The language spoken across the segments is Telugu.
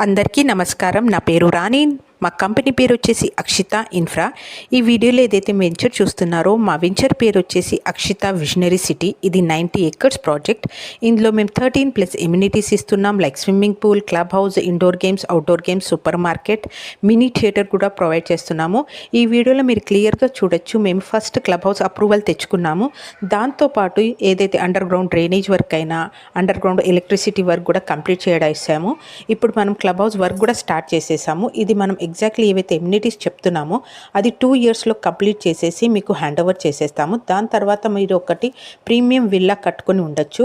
అందరికీ నమస్కారం. నా పేరు రాణి. మా కంపెనీ పేరు వచ్చేసి అక్షిత ఇన్ఫ్రా. ఈ వీడియోలో ఏదైతే వెంచర్ చూస్తున్నారో మా వెంచర్ పేరు వచ్చేసి అక్షిత విజనరీ సిటీ. ఇది 90 acres ప్రాజెక్ట్. ఇందులో మేము 13+ ఎమ్యూనిటీస్ ఇస్తున్నాం. Like swimming pool, club house, indoor games, outdoor games, super market, mini theatre కూడా ప్రొవైడ్ చేస్తున్నాము. ఈ వీడియోలో మీరు క్లియర్గా చూడొచ్చు. మేము ఫస్ట్ క్లబ్ హౌస్ అప్రూవల్ తెచ్చుకున్నాము. దాంతోపాటు ఏదైతే అండర్ గ్రౌండ్ డ్రైనేజ్ వర్క్ అయినా, అండర్ గ్రౌండ్ ఎలక్ట్రిసిటీ వర్క్ కూడా కంప్లీట్ చేయడాము. ఇప్పుడు మనం క్లబ్ హౌస్ వర్క్ కూడా స్టార్ట్ చేసేసాము. ఇది మనం ఎగ్జాక్ట్లీ ఏవైతే ఎమ్యూనిటీస్ చెప్తున్నామో అది 2 yearsలో కంప్లీట్ చేసేసి మీకు హ్యాండ్ ఓవర్ చేసేస్తాము. దాని తర్వాత మీరు ఒకటి ప్రీమియం విల్లా కట్టుకొని ఉండొచ్చు.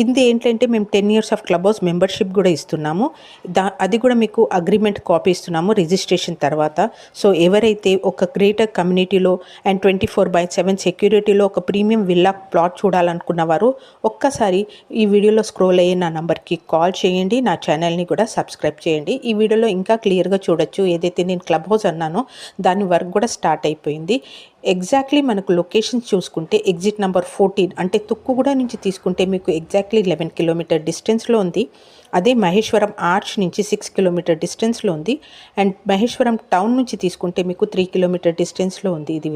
ఇది ఏంటంటే మేము 10 years of club house membership కూడా ఇస్తున్నాము. అది కూడా మీకు అగ్రిమెంట్ కాపీ ఇస్తున్నాము రిజిస్ట్రేషన్ తర్వాత. సో ఎవరైతే ఒక గ్రేటర్ కమ్యూనిటీలో అండ్ 24/7 సెక్యూరిటీలో ఒక ప్రీమియం విల్లా ప్లాట్ చూడాలనుకున్న వారు ఒక్కసారి ఈ వీడియోలో స్క్రోల్ అయ్యే నా నంబర్కి కాల్ చేయండి. నా ఛానల్ని కూడా సబ్స్క్రైబ్ చేయండి. ఈ వీడియోలో ఇంకా క్లియర్గా చూడొచ్చు. ఏదైతే నేను క్లబ్ హౌస్ అన్నానో దాని వర్క్ కూడా స్టార్ట్ అయిపోయింది. ఎగ్జాక్ట్లీ మనకు లొకేషన్ చూసుకుంటే ఎగ్జిట్ నెంబర్ 14 అంటే తుక్కుగూడ నుంచి తీసుకుంటే మీకు ఎగ్జాక్ట్లీ 11 kilometer డిస్టెన్స్లో ఉంది. అదే మహేశ్వరం ఆర్చ్ నుంచి 6 kilometer డిస్టెన్స్లో ఉంది. అండ్ మహేశ్వరం టౌన్ నుంచి తీసుకుంటే మీకు 3 kilometer డిస్టెన్స్లో ఉంది. ఇది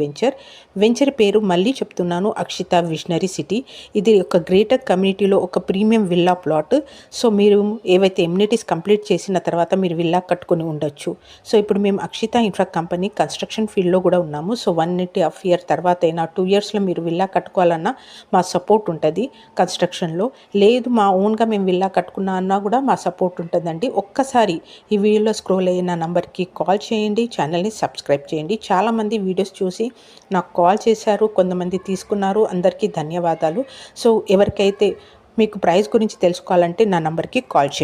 వెంచర్ పేరు మళ్ళీ చెప్తున్నాను, అక్షిత విజనరీ సిటీ. ఇది ఒక గ్రేటర్ కమ్యూనిటీలో ఒక ప్రీమియం విల్లా ప్లాట్. సో మీరు ఏవైతే ఎమ్యూనిటీస్ కంప్లీట్ చేసిన తర్వాత మీరు విల్లా కట్టుకొని ఉండొచ్చు. సో ఇప్పుడు మేము అక్షిత ఇన్ఫ్రా కంపెనీ కన్స్ట్రక్షన్ ఫీల్డ్లో కూడా ఉన్నాము. సో 1.5 year తర్వాత అయినా 2 yearsలో మీరు విల్లా కట్టుకోవాలన్నా మా సపోర్ట్ ఉంటుంది కన్స్ట్రక్షన్లో. లేదు మా ఓన్గా మేము విల్లా కట్టుకున్నా అన్నా కూడా మా సపోర్ట్ ఉంటుందండి. ఒక్కసారి ఈ వీడియోలో స్క్రోల్ అయిన నంబర్కి కాల్ చేయండి. ఛానల్ని సబ్స్క్రైబ్ చేయండి. చాలామంది వీడియోస్ చూసి నాకు కాల్ చేశారు, కొంతమంది తీసుకున్నారు. అందరికీ ధన్యవాదాలు. సో ఎవరికైతే మీకు ప్రైస్ గురించి తెలుసుకోవాలంటే నా నంబర్కి కాల్ చేయండి.